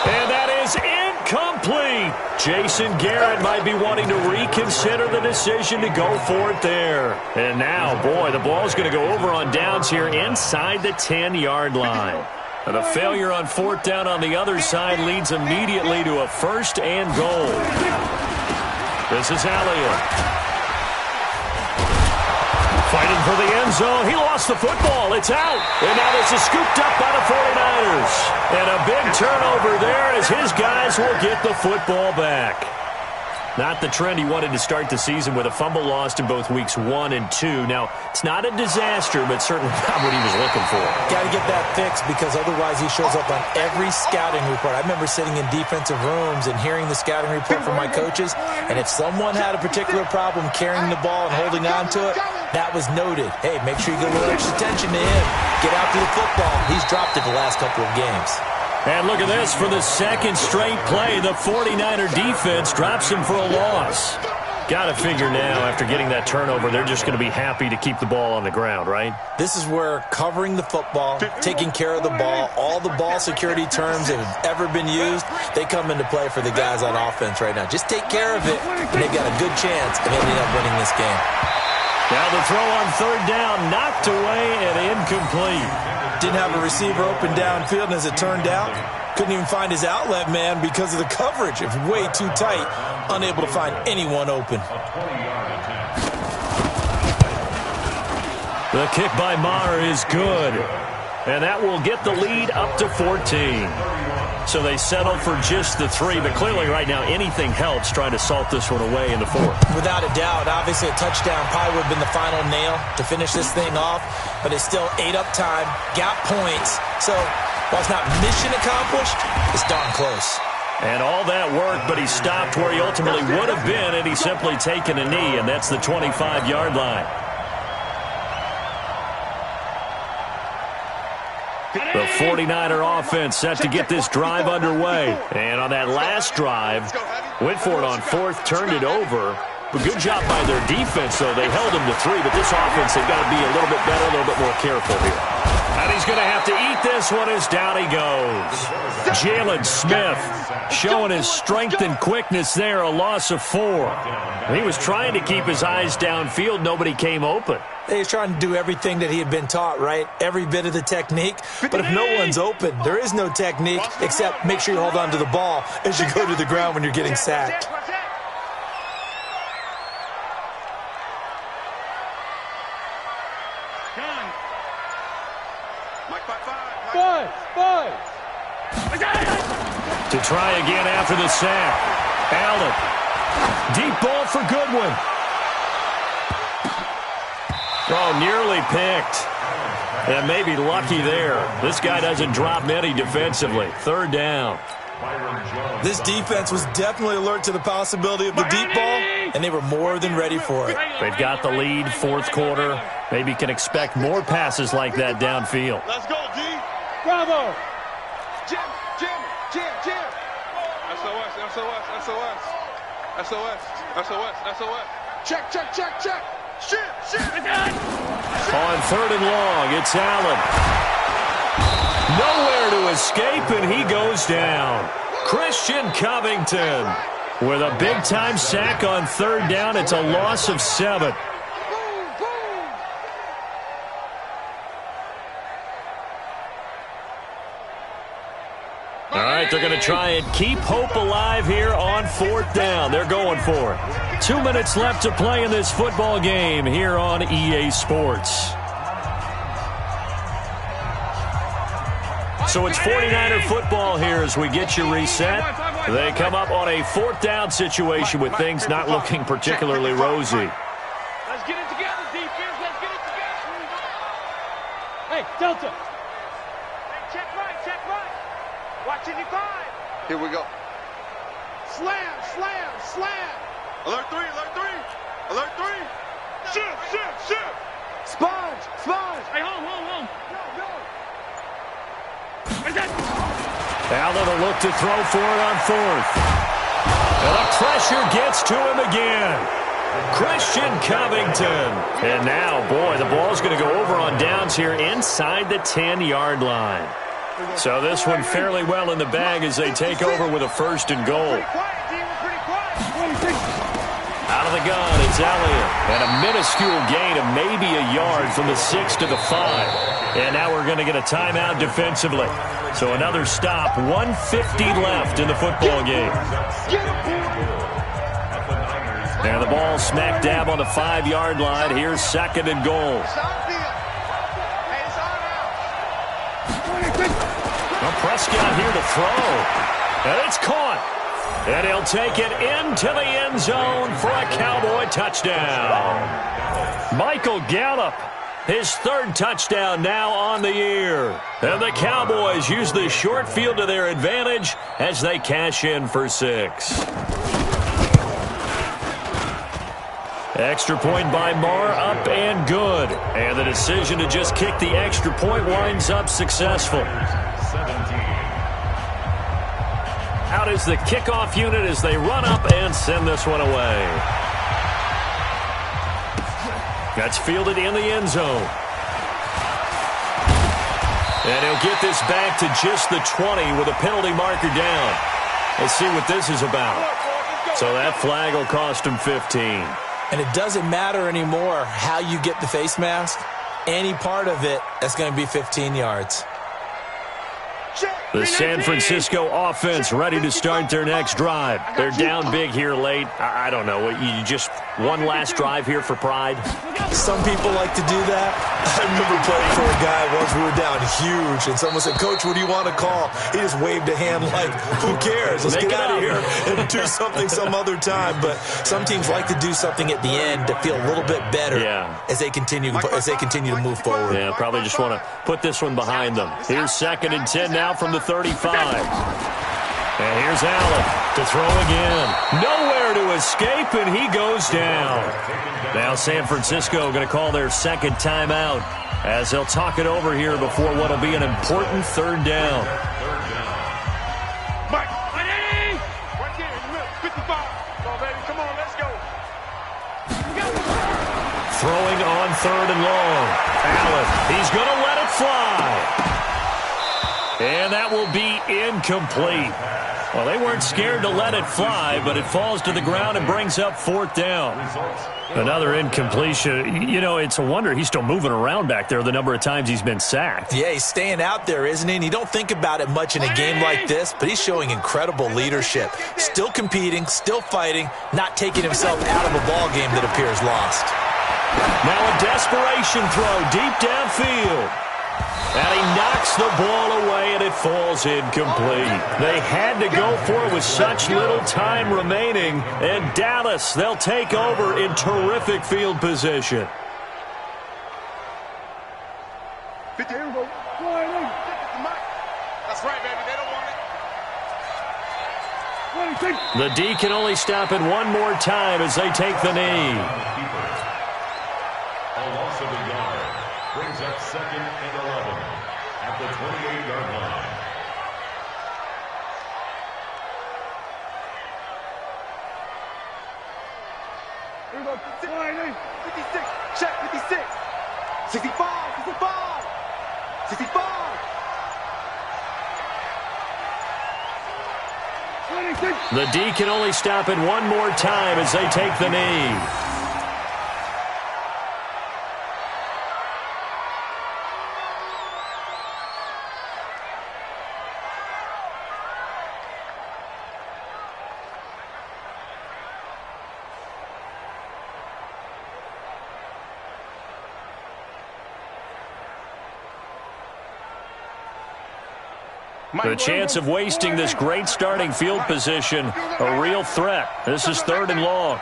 And that is incomplete. Jason Garrett might be wanting to reconsider the decision to go for it there. And now, boy, the ball's going to go over on downs here inside the 10-yard line. And a failure on 4th down on the other side leads immediately to a 1st and goal. This is Elliott. Fighting for the end zone. He lost the football. It's out. And now this is scooped up by the 49ers. And a big turnover there as his guys will get the football back. Not the trend he wanted to start the season with a fumble lost in both weeks 1 and 2. Now, it's not a disaster, but certainly not what he was looking for. Got to get that fixed because otherwise he shows up on every scouting report. I remember sitting in defensive rooms and hearing the scouting report from my coaches, and if someone had a particular problem carrying the ball and holding on to it, that was noted. Hey, make sure you give a little extra attention to him. Get out to the football. He's dropped it the last couple of games. And look at this. For the 2nd straight play, the 49er defense drops him for a loss. Got to figure now, after getting that turnover, they're just going to be happy to keep the ball on the ground, right? This is where covering the football, taking care of the ball, all the ball security terms that have ever been used, they come into play for the guys on offense right now. Just take care of it, and they've got a good chance of ending up winning this game. Now the throw on 3rd down, knocked away and incomplete. Didn't have a receiver open downfield, and as it turned out, couldn't even find his outlet man because of the coverage. It was way too tight, unable to find anyone open. The kick by Maher is good, and that will get the lead up to 14. So they settle for just the 3, but clearly right now anything helps trying to salt this one away in the 4th. Without a doubt, obviously a touchdown probably would have been the final nail to finish this thing off, but it's still 8 up time, got points. So while it's not mission accomplished, it's darn close. And all that work, but he stopped where he ultimately would have been, and he's simply taken a knee, and that's the 25-yard line. The 49er offense set to get this drive underway. And on that last drive, went for it on 4th, turned it over. But good job by their defense, though. They held him to 3, but this offense, they've got to be a little bit better, a little bit more careful here. And he's going to have to eat this one as down he goes. Jalen Smith showing his strength and quickness there, a loss of 4. He was trying to keep his eyes downfield. Nobody came open. He's trying to do everything that he had been taught, right? Every bit of the technique. But if no one's open, there is no technique except make sure you hold on to the ball as you go to the ground when you're getting sacked. To try again after the sack. Allen. Deep ball for Goodwin. Oh, nearly picked. And maybe lucky there. This guy doesn't drop many defensively. 3rd down. This defense was definitely alert to the possibility of the deep ball, and they were more than ready for it. They've got the lead, 4th quarter. Maybe can expect more passes like that downfield. Let's go, D. Bravo. Jim. SOS. Check. Shit. On 3rd and long, it's Allen. Nowhere to escape, and he goes down. Christian Covington with a big-time sack on 3rd down. It's a loss of 7. All right, they're going to try and keep hope alive here on 4th down. They're going for it. 2 minutes left to play in this football game here on EA Sports. So it's 49er football here as we get you reset. They come up on a 4th down situation with things not looking particularly rosy. Let's get it together, defense. Let's get it together. Hey, Delta. Hey, check right, check right. Watch 85. Here we go. Slam, slam, slam. Alert 3, alert 3. Alert 3. Shift, shift, shift. Sponge, sponge. Hey, home. Go. Is that? Allen will look to throw for it on 4th. And the pressure gets to him again. Christian Covington. And now, boy, the ball's going to go over on downs here inside the 10-yard line. So this one fairly well in the bag as they take over with a 1st and goal. Out of the gun, it's Elliott. And a minuscule gain of maybe a yard from the 6 to the 5. And now we're going to get a timeout defensively. So another stop, 1:50 left in the football game. And the ball smack dab on the 5-yard line. Here's 2nd and goal. Well, Prescott here to throw. And it's caught. And he'll take it into the end zone for a Cowboy touchdown. Michael Gallup, his 3rd touchdown now on the year. And the Cowboys use the short field to their advantage as they cash in for 6. Extra point by Marr, up and good. And the decision to just kick the extra point winds up successful. Out is the kickoff unit as they run up and send this one away. That's fielded in the end zone. And he'll get this back to just the 20 with a penalty marker down. Let's see what this is about. So that flag will cost him 15. And it doesn't matter anymore how you get the face mask. Any part of it, that's going to be 15 yards. The San Francisco offense ready to start their next drive. They're down big here late. I don't know. You just one last drive here for pride? Some people like to do that. I remember playing for a guy once. We were down huge, and someone said, "Coach, what do you want to call?" He just waved a hand like, who cares? Let's get out of here and do something some other time. But some teams like to do something at the end to feel a little bit better as they continue to move forward. Yeah, probably just want to put this one behind them. Here's 2nd and 10 now from the 35. And here's Allen to throw again. Nowhere to escape, and he goes down. Now San Francisco going to call their 2nd timeout as they'll talk it over here before what will be an important 3rd down. Mike, right there in the middle, 55. Come on, baby, come on, let's go. Throwing on 3rd and long. Allen, he's going to let it fly. And that will be incomplete. Well, they weren't scared to let it fly, but it falls to the ground and brings up 4th down. Another incompletion. You know, it's a wonder he's still moving around back there the number of times he's been sacked. Yeah, he's staying out there, isn't he? And you don't think about it much in a game like this, but he's showing incredible leadership. Still competing, still fighting, not taking himself out of a ball game that appears lost. Now a desperation throw deep downfield. And he knocks the ball away, and it falls incomplete. They had to go for it with such little time remaining. And Dallas, they'll take over in terrific field position. 50, here we go. That's right, baby. They don't want it. The D can only stop it one more time as they take the knee. A loss of a yard brings up 2nd and 11 at the 28-yard line. Here we go. 56. Check, 56. 65, 65. 65. 26. The D can only stop it one more time as they take the knee. The chance of wasting this great starting field position, a real threat. This is 3rd and long.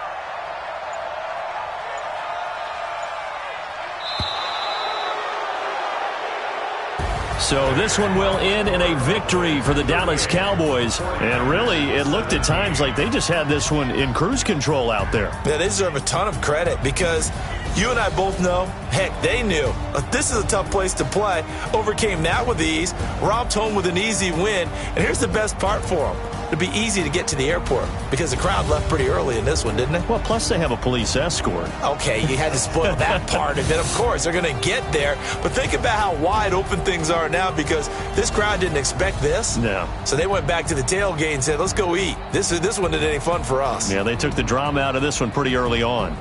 So this one will end in a victory for the Dallas Cowboys. And really, it looked at times like they just had this one in cruise control out there. Yeah, they deserve a ton of credit because you and I both know, heck, they knew. This is a tough place to play. Overcame that with ease, romped home with an easy win. And here's the best part for them. It'd be easy to get to the airport because the crowd left pretty early in this one, didn't it? Well, plus they have a police escort. Okay, you had to spoil that part of it. Of course, they're going to get there. But think about how wide open things are now because this crowd didn't expect this. No. So they went back to the tailgate and said, let's go eat. This one isn't any fun for us. Yeah, they took the drama out of this one pretty early on.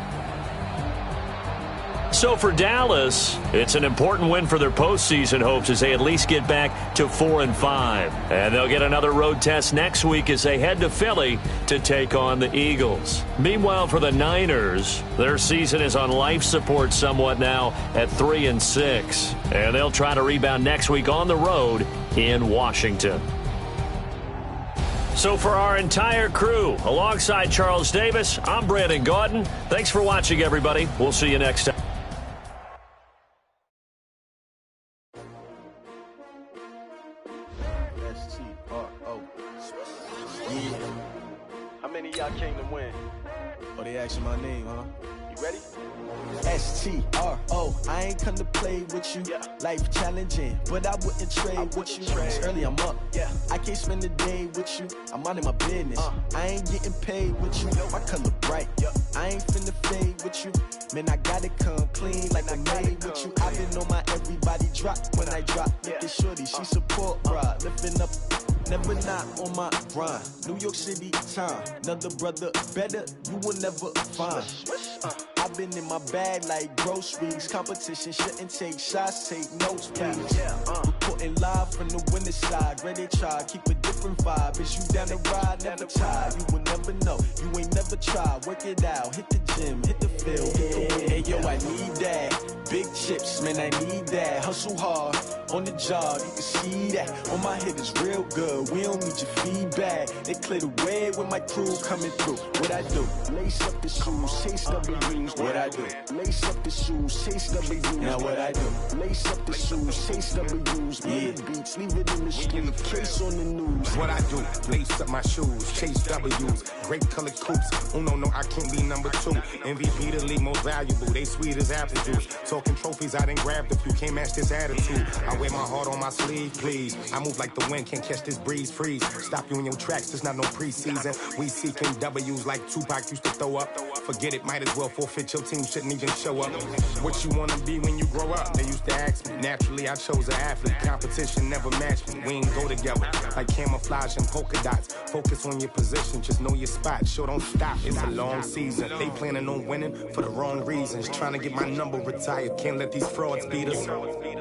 So for Dallas, it's an important win for their postseason hopes as they at least get back to 4-5. And they'll get another road test next week as they head to Philly to take on the Eagles. Meanwhile, for the Niners, their season is on life support somewhat now at 3-6. And they'll try to rebound next week on the road in Washington. So for our entire crew, alongside Charles Davis, I'm Brandon Gaudin. Thanks for watching, everybody. We'll see you next time. How many of y'all came to win? Oh, they asking my name, huh? You ready? S-T-R-O, I ain't come to play with you. Yeah. Life challenging, but I wouldn't trade with you. It's early, I'm up. Yeah. I can't spend the day with you. I'm minding my business. I ain't getting paid with you. My color bright. I ain't finna fade with you. Man, I gotta come clean like I made with you. I've been on my everybody drop when I drop. Look at shorty, she support rod. Lifting up, never not on my grind. New York City time. Another brother better, you will never find. I've been in my bag like groceries. Competition shouldn't take shots, take notes, please. Reporting live from the winning side. Ready to try, keep a different vibe. Is you down the ride, never tired. You will never know, you ain't never tried. Work it out, hit the gym, hit the field, hit the win. Hey yo, I need that. Big chips, man, I need that. Hustle hard, on the job, you can see that. On my head is real good, we don't need your feedback. They clear the way with my crew coming through. What I do? Lace up the shoes, chase W's. What I do? Lace up the shoes, chase W's. Now what I do? Lace up the shoes, chase W's. Yeah, beats, leave it in the street, case on the news. What I do? Lace up my shoes, chase W's. Great colored coops. Oh no, I can't be number 2. MVP the league most valuable. They sweet as apple juice. Talking trophies, I done grabbed a few. Can't match this attitude. I wear my heart on my sleeve, please. I move like the wind, can't catch this breeze. Freeze. Stop you in your tracks. There's not no preseason. We seeking W's like Tupac used to throw up. Forget it, might as well forfeit. Your team shouldn't even show up. What you wanna be when you grow up? They used to ask me. Naturally, I chose an athlete. Competition never matched me. We ain't go together like camouflage and polka dots. Focus on your position, just know your spot. Sure, don't stop. It's a long season. They planning on winning for the wrong reasons. Trying to get my number retired. Can't let these frauds beat us.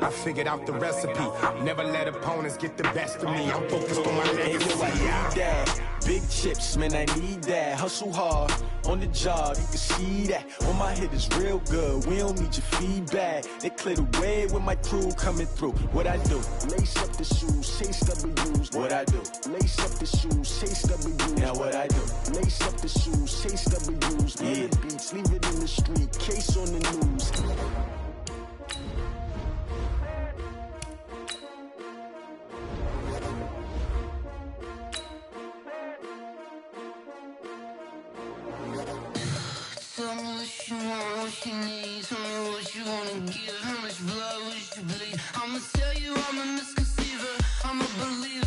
I figured out the recipe. Never let opponents get the best of me. I'm focused on my legacy. I need that. Big chips, man, I need that. Hustle hard, on the job, you can see that. On my head is real good, we don't need your feedback. They clear the way with my crew coming through. What I do? Lace up the shoes, chase W's. What I do? Lace up the shoes, chase W's. Now what I do? Lace up the shoes, chase W's. Yeah, beats, leave it in the street, case on the news. Tell me what you want, what you need. Tell me what you wanna give. How much blood would you bleed? I'ma tell you I'm a misconceiver. I'm a believer.